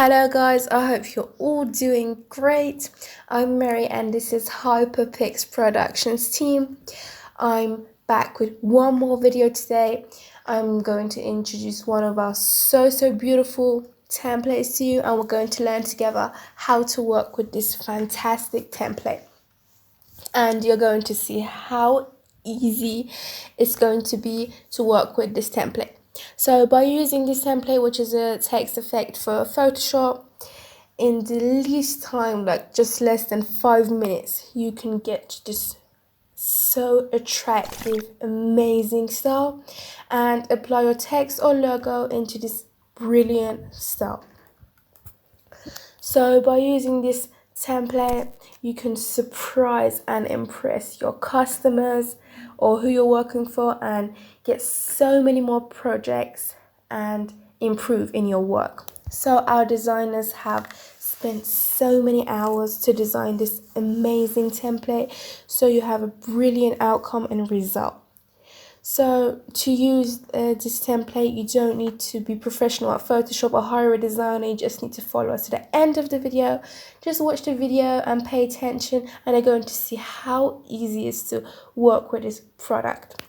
Hello guys, I hope you're all doing great. I'm Mary and this is Hyperpix Productions team. I'm back with one more video today. I'm going to introduce one of our so beautiful templates to you, and we're going to learn together how to work with this fantastic template. And you're going to see how easy it's going to be to work with this template. So by using this template, which is a text effect for Photoshop, in the least time, like just less than 5 minutes, you can get this so attractive, amazing style and apply your text or logo into this brilliant style. So by using this template, you can surprise and impress your customers or who you're working for and get so many more projects and improve in your work. So our designers have spent so many hours to design this amazing template so you have a brilliant outcome and result. So to use this template, you don't need to be professional at Photoshop or hire a designer. You just need to follow us to the end of the video. Just watch the video and pay attention, and you're going to see how easy it is to work with this product.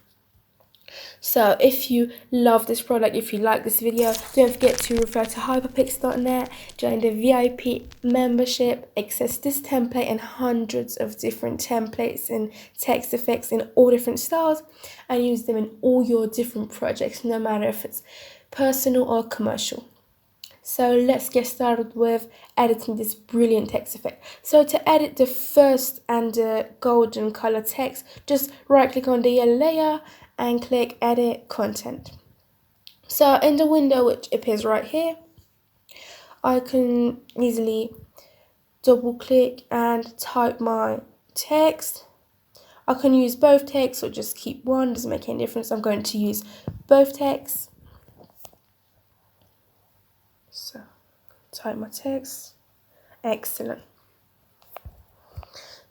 So if you love this product, if you like this video, don't forget to refer to hyperpix.net, join the VIP membership, access this template and hundreds of different templates and text effects in all different styles, and use them in all your different projects, no matter if it's personal or commercial. So let's get started with editing this brilliant text effect. So to edit the first and the golden color text, just right click on the yellow layer and click edit content. So in the window which appears right here, I can easily double click and type my text. I can use both texts or just keep one, doesn't make any difference. I'm going to use both texts. So type my text. Excellent.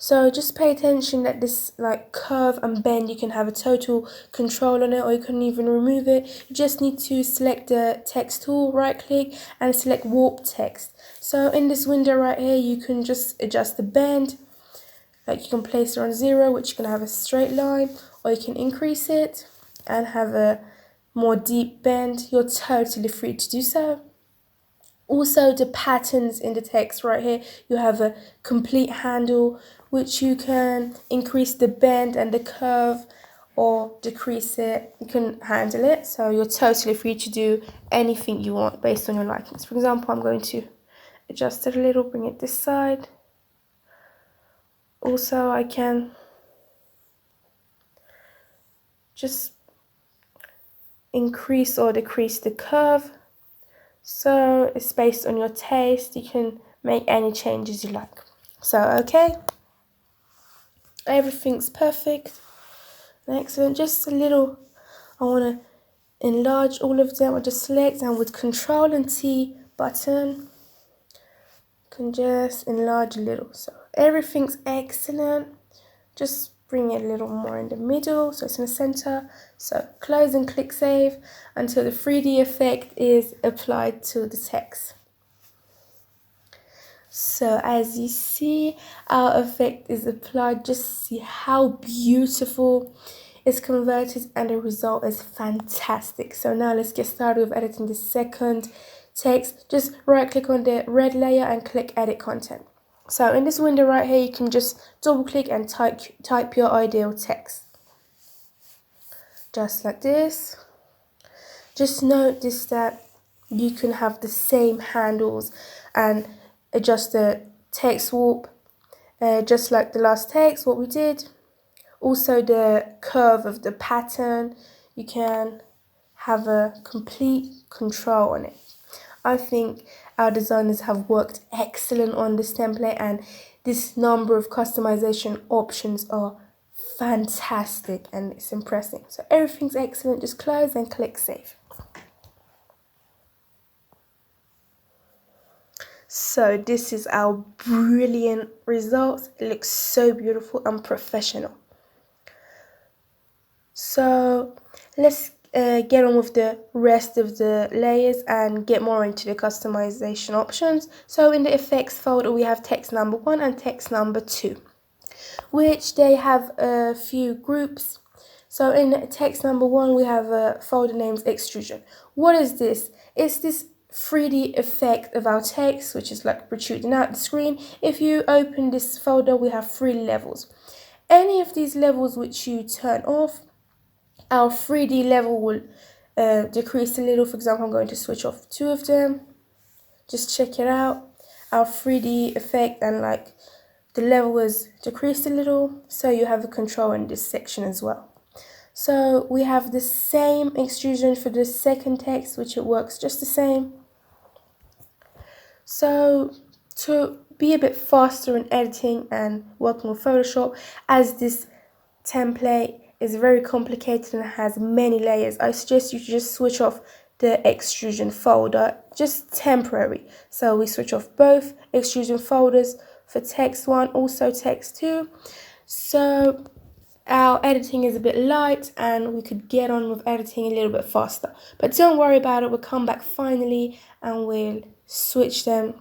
So just pay attention that this like curve and bend, you can have a total control on it, or you can even remove it. You just need to select the text tool, right click and select warp text. So in this window right here, you can just adjust the bend. Like you can place it on 0, which you can have a straight line, or you can increase it and have a more deep bend. You're totally free to do so. Also, the patterns in the text right here, you have a complete handle, which you can increase the bend and the curve or decrease it. You can handle it, so you're totally free to do anything you want based on your likings. For example, I'm going to adjust it a little, bring it this side. Also, I can just increase or decrease the curve. So it's based on your taste. You can make any changes you like. So okay, everything's perfect. Excellent. Just a little, I want to enlarge all of them. I just select, and with Control and T button, can just enlarge a little. So everything's excellent. Just bring it a little more in the middle so it's in the center. So close and click save until the 3D effect is applied to the text. So as you see, our effect is applied. Just see how beautiful it's converted, and the result is fantastic. So now let's get started with editing the second text. Just right click on the red layer and click edit content. So in this window right here, you can just double click and type your ideal text. Just like this. Just notice that you can have the same handles and adjust the text warp, just like the last text, what we did. Also the curve of the pattern, you can have a complete control on it. I think our designers have worked excellent on this template, and this number of customization options are fantastic and it's impressive. So everything's excellent. Just close and click save. So this is our brilliant results. It looks so beautiful and professional. So let's get on with the rest of the layers and get more into the customization options. So in the effects folder, we have text number 1 and text number 2, which they have a few groups. So in text number 1, we have a folder named extrusion. What is this? It's this 3D effect of our text, which is like protruding out the screen. If you open this folder, we have 3 levels. Any of these levels which you turn off, our 3D level will decrease a little. For example, I'm going to switch off 2 of them. Just check it out. Our 3D effect and like the level was decreased a little, so you have a control in this section as well. So we have the same extrusion for the second text, which it works just the same. So to be a bit faster in editing and working with Photoshop, as this template is very complicated and has many layers, I suggest you just switch off the extrusion folder, just temporary. So we switch off both extrusion folders for text 1, also text 2. So our editing is a bit light and we could get on with editing a little bit faster. But don't worry about it, we'll come back finally and we'll switch them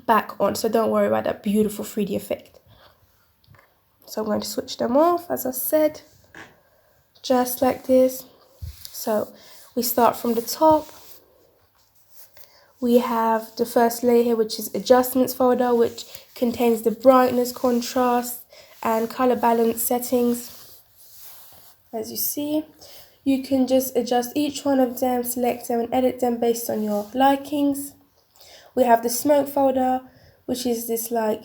back on. So don't worry about that beautiful 3D effect. So I'm going to switch them off, as I said, just like this. So we start from the top. We have the first layer here, which is adjustments folder, which contains the brightness, contrast, and color balance settings. As you see, you can just adjust each one of them, select them, and edit them based on your likings. We have the smoke folder, which is this like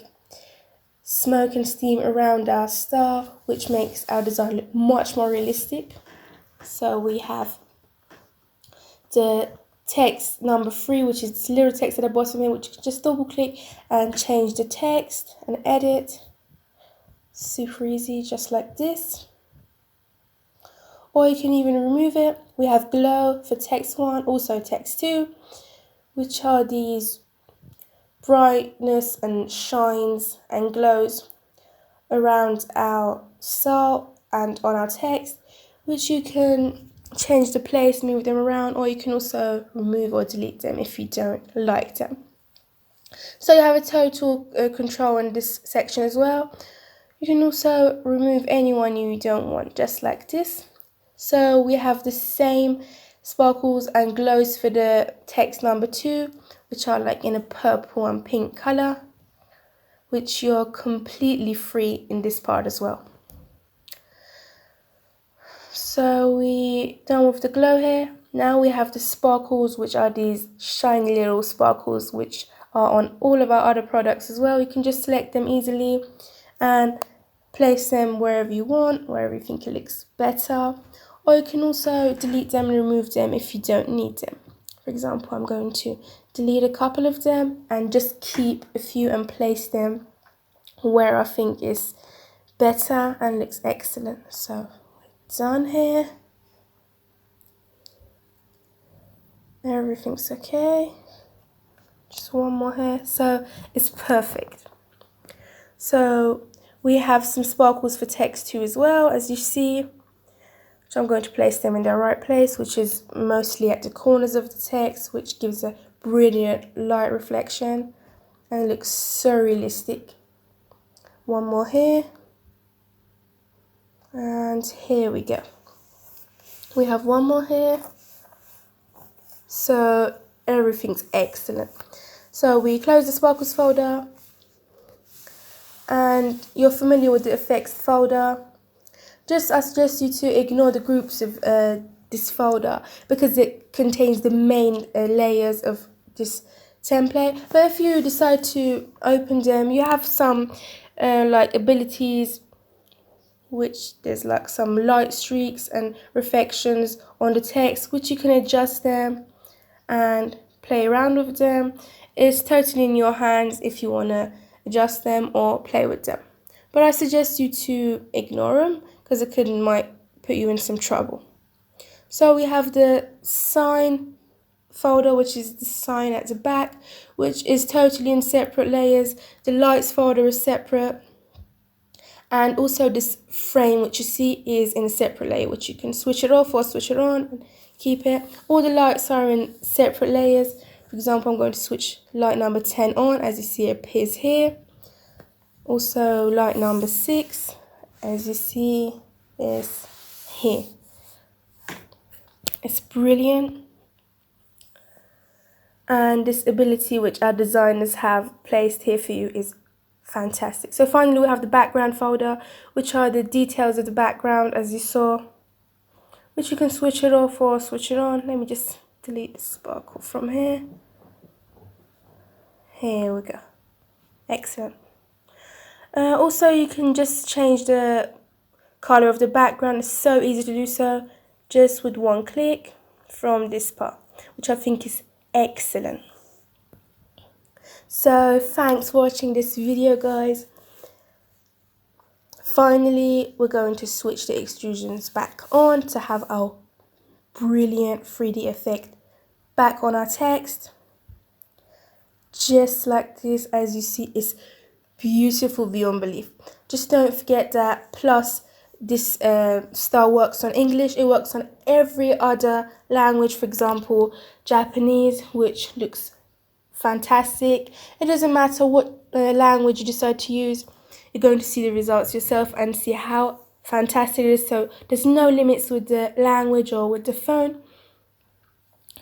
smoke and steam around our star, which makes our design look much more realistic. So we have the text number 3, which is this little text at the bottom here, which you can just double click and change the text and edit. Super easy, just like this. Or you can even remove it. We have glow for text 1, also text 2, which are these brightness and shines and glows around our star and on our text, which you can change the place, move them around, or you can also remove or delete them if you don't like them. So you have a total control in this section as well. You can also remove anyone you don't want, just like this. So we have the same sparkles and glows for the text number 2, which are like in a purple and pink color, which you're completely free in this part as well. So we done with the glow here. Now we have the sparkles, which are these shiny little sparkles, which are on all of our other products as well. You can just select them easily and place them wherever you want, wherever you think it looks better. Or you can also delete them and remove them if you don't need them. For example, I'm going to delete a couple of them and just keep a few and place them where I think is better and looks excellent. So we're done here. Everything's okay. Just one more here. So it's perfect. So we have some sparkles for text 2 as well, as you see. So I'm going to place them in their right place, which is mostly at the corners of the text, which gives a brilliant light reflection and it looks so realistic. One more here. And here we go. We have one more here. So everything's excellent. So we close the sparkles folder. And you're familiar with the effects folder. I suggest you to ignore the groups of this folder because it contains the main layers of this template. But if you decide to open them, you have some like abilities, which there's like some light streaks and reflections on the text, which you can adjust them and play around with them. It's totally in your hands if you want to adjust them or play with them. But I suggest you to ignore them because it might put you in some trouble. So we have the sign folder, which is the sign at the back, which is totally in separate layers. The lights folder is separate. And also this frame, which you see, is in a separate layer, which you can switch it off or switch it on and keep it. All the lights are in separate layers. For example, I'm going to switch light number 10 on, as you see it appears here. Also light number 6, as you see, is here. It's brilliant. And this ability which our designers have placed here for you is fantastic. So finally we have the background folder, which are the details of the background, as you saw, which you can switch it off or switch it on. Let me just delete the sparkle from here. Here we go. Excellent. Also, you can just change the color of the background. It's so easy to do so, just with one click from this part, which I think is excellent. So thanks for watching this video, guys. Finally, we're going to switch the extrusions back on to have our brilliant 3D effect back on our text. Just like this, as you see, it's beautiful beyond belief. Just don't forget that plus this style works on English, it works on every other language. For example, Japanese, which looks fantastic. It doesn't matter what language you decide to use, you're going to see the results yourself and see how fantastic it is. So there's no limits with the language or with the phone.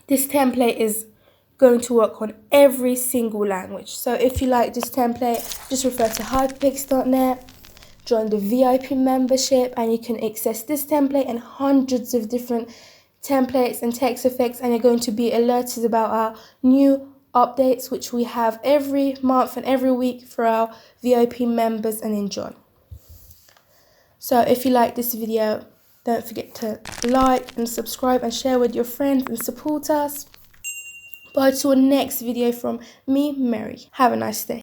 This template is going to work on every single language. So if you like this template, just refer to hyperpix.net, join the VIP membership, and you can access this template and hundreds of different templates and text effects, and you're going to be alerted about our new updates, which we have every month and every week for our VIP members, and enjoy. So if you like this video, don't forget to like and subscribe and share with your friends and support us. Bye to our next video from me, Mary. Have a nice day.